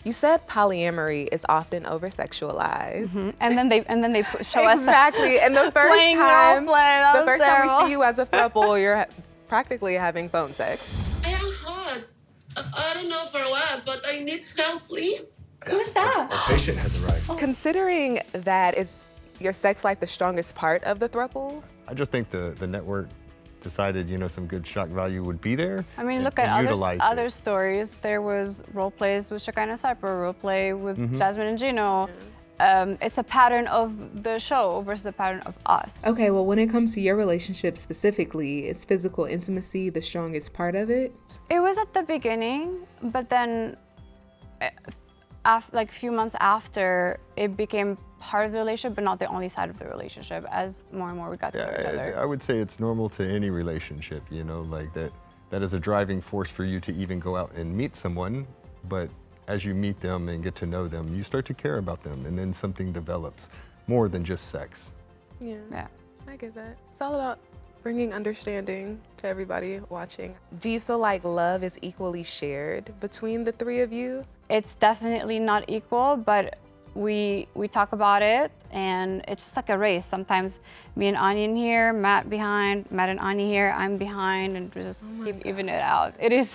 You said polyamory is often over-sexualized. Mm-hmm. And then they show us exactly. And the first playing time, role play, that the was first time we terrible. see you as a throuple, you're practically having phone sex. I am hot. I don't know for what, but I need help, please. Who's that? Our patient has arrived. Considering that is your sex life the strongest part of the throuple? I just think the network decided, some good shock value would be there. I mean, and- look and at utilized other it. stories. There was role plays with Shekinah Cypher, role play with Jasmine and Gino. It's a pattern of the show versus a pattern of us. Okay, well, when it comes to your relationship specifically, is physical intimacy the strongest part of it? It was at the beginning, but then like a few months after, it became part of the relationship, but not the only side of the relationship. As more and more we got to know each other. I would say it's normal to any relationship, like that is a driving force for you to even go out and meet someone, but as you meet them and get to know them, you start to care about them, and then something develops more than just sex. Yeah, I get that. It's all about bringing understanding to everybody watching. Do you feel like love is equally shared between the three of you? It's definitely not equal, but we talk about it, and it's just like a race. Sometimes me and Ani in here, Matt behind, Matt and Ani here, I'm behind, and we just keep even it out. It is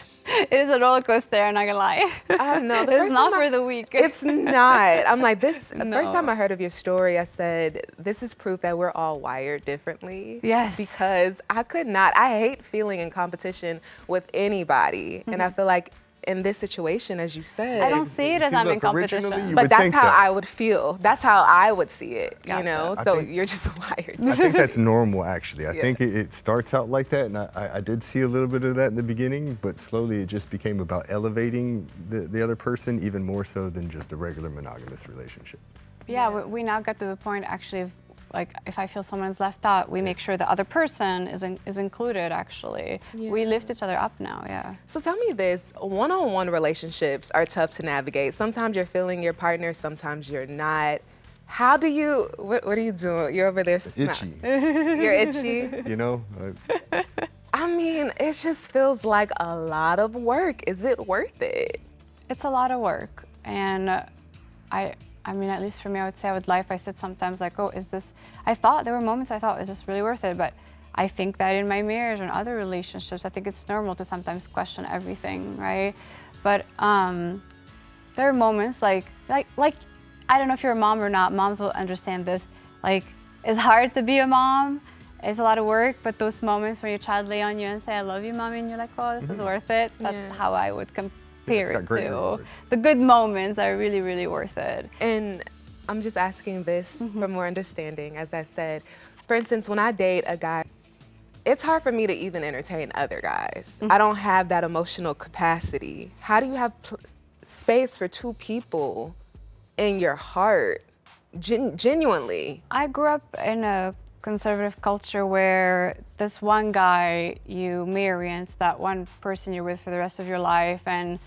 a roller coaster, I'm not gonna lie. I know. It's not for the weak. It's not. I'm like, the first No. time I heard of your story, I said, this is proof that we're all wired differently. Yes. Because I could not. I hate feeling in competition with anybody. And I feel like in this situation, as you said, I don't see it as I'm in Look, competition. originally you but would that's think how that. I would feel. That's how I would see it, Gotcha. I So think- you're just wired. I think that's normal, actually. I Yeah. think it starts out like that, and I did see a little bit of that in the beginning, but slowly it just became about elevating the other person even more so than just a regular monogamous relationship. Yeah, we now get to the point actually of, like, if I feel someone's left out, we make sure the other person is included, actually. We lift each other up now, yeah. So tell me this, one-on-one relationships are tough to navigate. Sometimes you're feeling your partner, sometimes you're not. How do you, what are you doing? You're over there. Itchy, You're itchy? I mean, it just feels like a lot of work. Is it worth it? It's a lot of work, and I mean, at least for me, I would say with life, I said sometimes like, oh, there were moments I thought, is this really worth it? But I think that in my marriage and other relationships, I think it's normal to sometimes question everything, right? But there are moments like, I don't know if you're a mom or not, moms will understand this. Like, it's hard to be a mom. It's a lot of work, but those moments when your child lay on you and say, I love you, mommy, and you're like, oh, this is worth it. That's how I would compare got it great to. rewards. The good moments are really, really worth it. And I'm just asking this for more understanding. As I said, for instance, when I date a guy, it's hard for me to even entertain other guys. I don't have that emotional capacity. How do you have space for two people in your heart, genuinely? I grew up in a conservative culture where this one guy you marry and it's that one person you're with for the rest of your life, and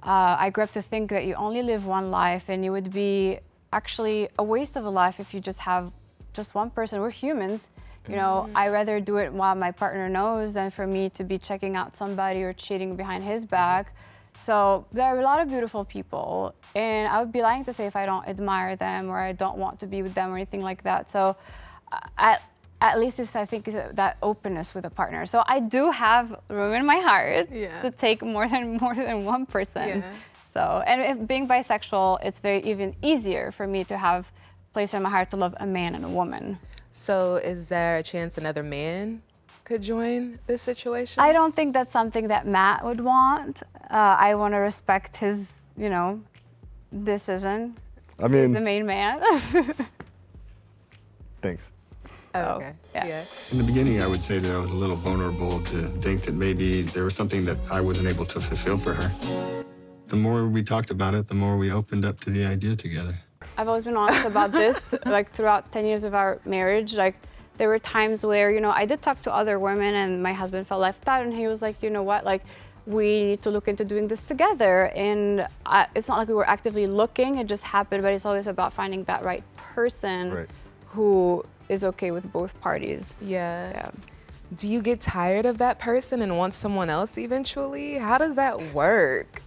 I grew up to think that you only live one life, and it would be actually a waste of a life if you just have just one person. We're humans, I'd rather do it while my partner knows than for me to be checking out somebody or cheating behind his back. So there are a lot of beautiful people, and I would be lying to say if I don't admire them or I don't want to be with them or anything like that. So at least I think is that openness with a partner. So I do have room in my heart to take more than one person. Yeah. So, and if being bisexual, it's very even easier for me to have place in my heart to love a man and a woman. So is there a chance another man could join this situation? I don't think that's something that Matt would want. I want to respect his, decision. I mean, He's the main man. thanks. Oh, okay. Yeah. In the beginning, I would say that I was a little vulnerable to think that maybe there was something that I wasn't able to fulfill for her. The more we talked about it, the more we opened up to the idea together. I've always been honest about this, like throughout 10 years of our marriage, like there were times where, I did talk to other women and my husband felt left out, and he was like, you know what, like we need to look into doing this together. And it's not like we were actively looking, it just happened, but it's always about finding that right person who is okay with both parties. Yeah. Do you get tired of that person and want someone else eventually? How does that work?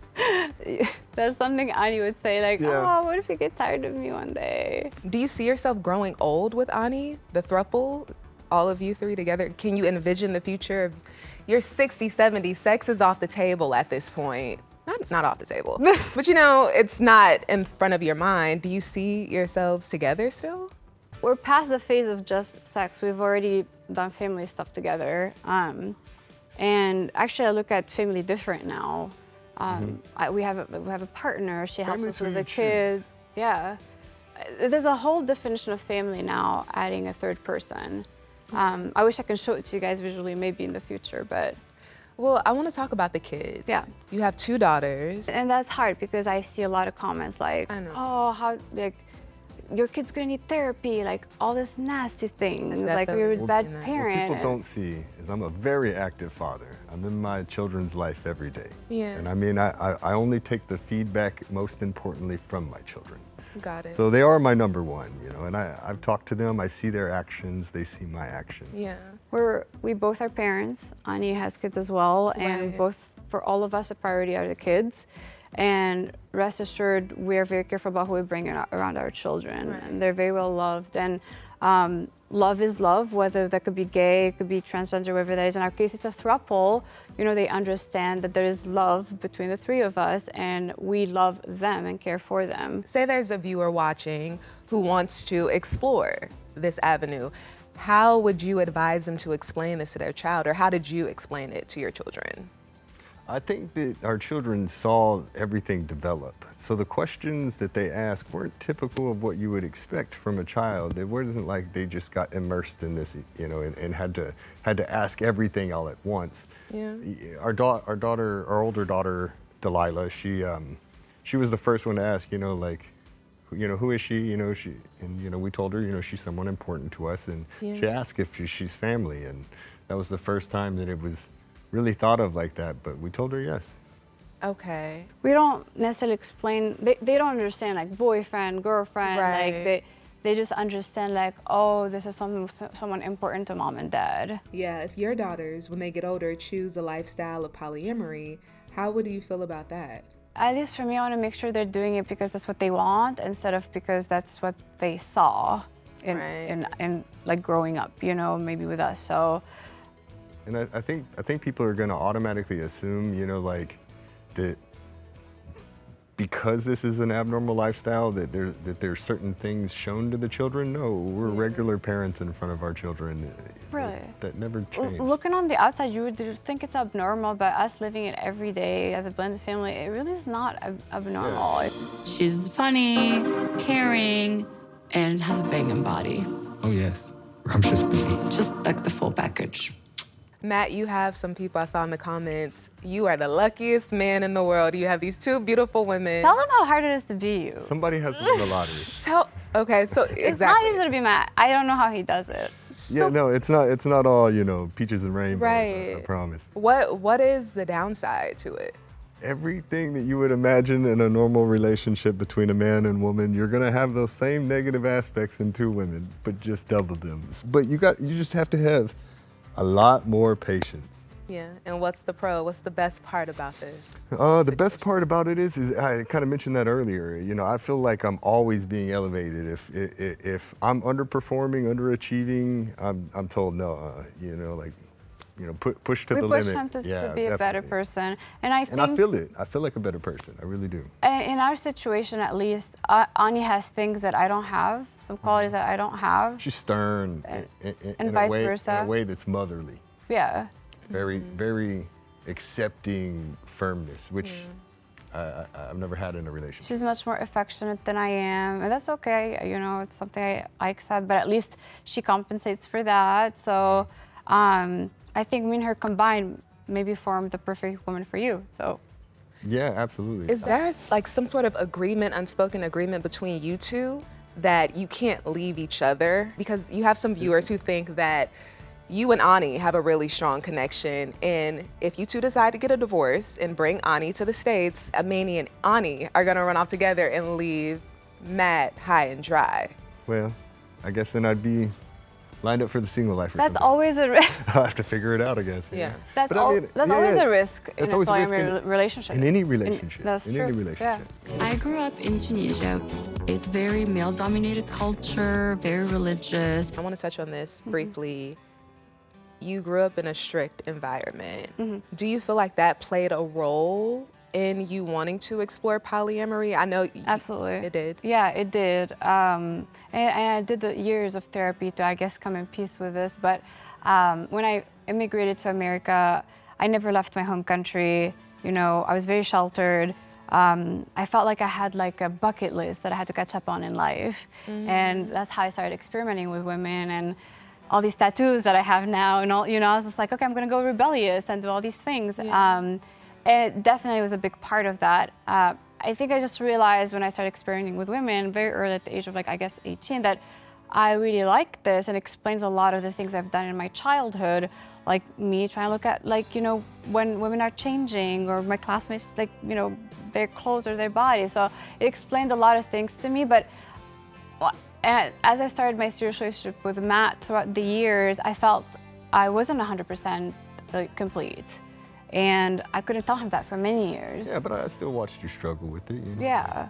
That's something Ani would say, like, Yeah. oh, what if you get tired of me one day? Do you see yourself growing old with Ani, the throuple, all of you three together? Can you envision the future of you're 60, 70, sex is off the table at this point? Not off the table, but you know, it's not in front of your mind. Do you see yourselves together still? We're past the phase of just sex. We've already done family stuff together. And actually, I look at family different now. We have a partner. She helps Family's us with who the you kids. choose. Yeah, there's a whole definition of family now. Adding a third person. I wish I could show it to you guys visually, maybe in the future, but. Well, I want to talk about the kids. Yeah. You have 2 daughters. And that's hard because I see a lot of comments like, I know. oh, how, like, your kid's gonna need therapy, like all this nasty things, like you're a Definitely. bad What parent. What people don't see is I'm a very active father. I'm in my children's life every day. Yeah. And I mean, I only take the feedback, most importantly, from my children. Got it. So they are my number one, you know, and I've talked to them, I see their actions, they see my actions. Yeah. We both are parents. Ani has kids as well, and Right. both, for all of us, a priority are the kids. And rest assured, we are very careful about who we bring around our children. Right. And they're very well loved. And love is love, whether that could be gay, it could be transgender, whatever that is. In our case, it's a throuple. You know, they understand that there is love between the 3 of us, and we love them and care for them. Say there's a viewer watching who wants to explore this avenue. How would you advise them to explain this to their child, or how did you explain it to your children? I think that our children saw everything develop. So the questions that they asked weren't typical of what you would expect from a child. It wasn't like they just got immersed in this, you know, and had to ask everything all at once. Yeah. Our older daughter, Delilah, she was the first one to ask, you know, like, you know, who is she? You know, we told her, you know, she's someone important to us, and Yeah. she asked if she's family, and that was the first time that it was really thought of like that, but we told her yes. Okay. We don't necessarily explain, they don't understand like boyfriend, girlfriend, Right. like they just understand like, oh, this is someone important to mom and dad. Yeah, if your daughters, when they get older, choose a lifestyle of polyamory, how would you feel about that? At least for me, I want to make sure they're doing it because that's what they want instead of because that's what they saw in like growing up, you know, maybe with us. So. And I think people are going to automatically assume, you know, like that because this is an abnormal lifestyle, that there's certain things shown to the children. No, we're regular parents in front of our children. Really? That never changed. Looking on the outside, you would think it's abnormal, but us living it every day as a blended family, it really is not abnormal. Yeah. She's funny, caring, and has a banging body. Oh, yes. Ramsha's busy. Just like the full package. Matt, you have some people I saw in the comments. You are the luckiest man in the world. You have these 2 beautiful women. Tell them how hard it is to be you. Somebody has to win the lottery. Okay, so It's not exactly. easy to be Matt. I don't know how he does it. Yeah, no, it's not all, you know, peaches and rainbows, I Right. promise. What is the downside to it? Everything that you would imagine in a normal relationship between a man and woman, you're gonna have those same negative aspects in 2 women, but just double them. But you just have to have a lot more patience. Yeah, and what's the pro? What's the best part about this? The best part about it is I kind of mentioned that earlier. You know, I feel like I'm always being elevated. If I'm underperforming, underachieving, I'm told no. You know, like, you know, push to We the push limit. him to Yeah, be a better definitely. person. And I think And I feel it. I feel like a better person. I really do. in our situation, at least, Anya has things that I don't have, some qualities that I don't have. She's stern in vice a way, versa. in a way that's motherly. Yeah. Very accepting firmness, which I've never had in a relationship. She's much more affectionate than I am, and that's okay. You know, it's something I accept, but at least she compensates for that. So I think me and her combined maybe form the perfect woman for you. So. Yeah, absolutely. Is there like some sort of agreement, unspoken agreement between you 2 that you can't leave each other? Because you have some viewers who think that you and Ani have a really strong connection, and if you 2 decide to get a divorce and bring Ani to the States, Amani and Ani are gonna run off together and leave Matt high and dry. Well, I guess then I'd be lined up for the single life or That's something. always a risk. I'll have to figure it out, I guess. Yeah. That's, But I mean, that's yeah, always yeah. a risk in That's a always a risk polyamorous relationship. In any relationship. That's in true. any relationship. Yeah. I grew up in Tunisia. It's very male-dominated culture, very religious. I want to touch on this briefly. You grew up in a strict environment. Do you feel like that played a role in you wanting to explore polyamory? I know Absolutely. it did. Yeah, it did. And I did the years of therapy to, I guess, come in peace with this. But when I immigrated to America, I never left my home country. You know, I was very sheltered. I felt like I had like a bucket list that I had to catch up on in life. And that's how I started experimenting with women and all these tattoos that I have now. And all, you know, I was just like, okay, I'm gonna go rebellious and do all these things. It definitely was a big part of that. I think I just realized when I started experimenting with women very early at the age of like, I guess 18, that I really like this, and explains a lot of the things I've done in my childhood, like me trying to look at like, you know, when women are changing, or my classmates, like, you know, their clothes or their body. So it explained a lot of things to me. But and as I started my serious relationship with Matt throughout the years, I felt I wasn't 100% like, complete. And I couldn't tell him that for many years. Yeah, but I still watched you struggle with it. You know? Yeah.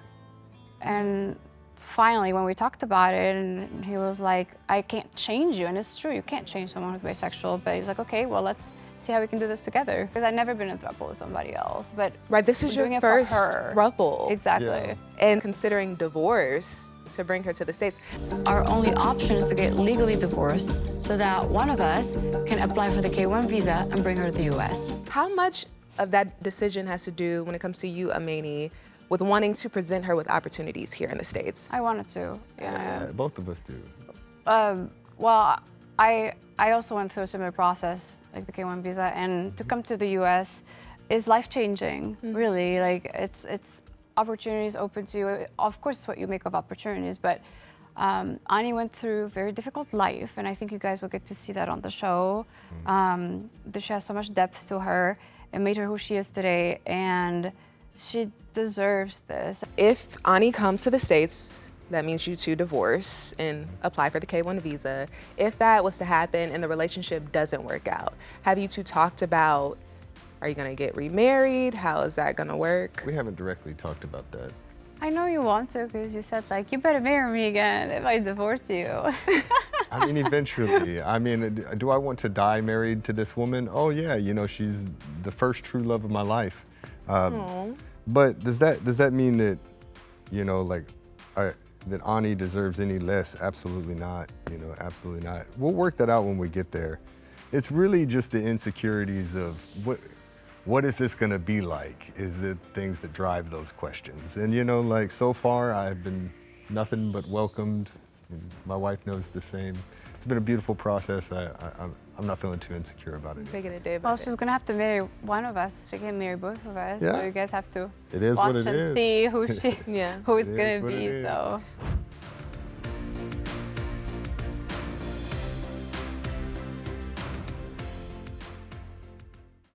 And finally, when we talked about it, and he was like, I can't change you. And it's true, you can't change someone who's bisexual. But he's like, okay, well, let's see how we can do this together. Because I'd never been in a throuple with somebody else. But Right, this is we're doing your it for first her. throuple. Exactly. Yeah. And considering divorce to bring her to the States. Our only option is to get legally divorced so that one of us can apply for the K-1 visa and bring her to the US. How much of that decision has to do, when it comes to you, Amani, with wanting to present her with opportunities here in the States? I wanted to. Yeah, both of us do. Well, I also went through a similar process, like the K-1 visa, and to come to the U.S. is life-changing, really. Like, it's opportunities open to you. Of course, it's what you make of opportunities, but Ani went through a very difficult life, and I think you guys will get to see that on the show. That she has so much depth to her. It made her who she is today, and she deserves this. If Ani comes to the States, that means you two divorce and apply for the K-1 visa. If that was to happen and the relationship doesn't work out, have you two talked about, are you gonna get remarried? How is that gonna work? We haven't directly talked about that. I know you want to, because you said, like, you better marry me again if I divorce you. I mean, eventually. I mean, do I want to die married to this woman? Oh yeah, you know, she's the first true love of my life. But does that mean that, you know, like, that Ani deserves any less? Absolutely not. You know, absolutely not. We'll work that out when we get there. It's really just the insecurities of what is this gonna be like, is the things that drive those questions. And you know, like, so far I've been nothing but welcomed. My wife knows the same. It's been a beautiful process. I'm not feeling too insecure about it. Taking it day by Well, day. she's gonna have to marry one of us. She can't marry both of us. Yeah. So you guys have to It is watch what it and is. see who she, Yeah. who it's It is gonna what it be. is. So.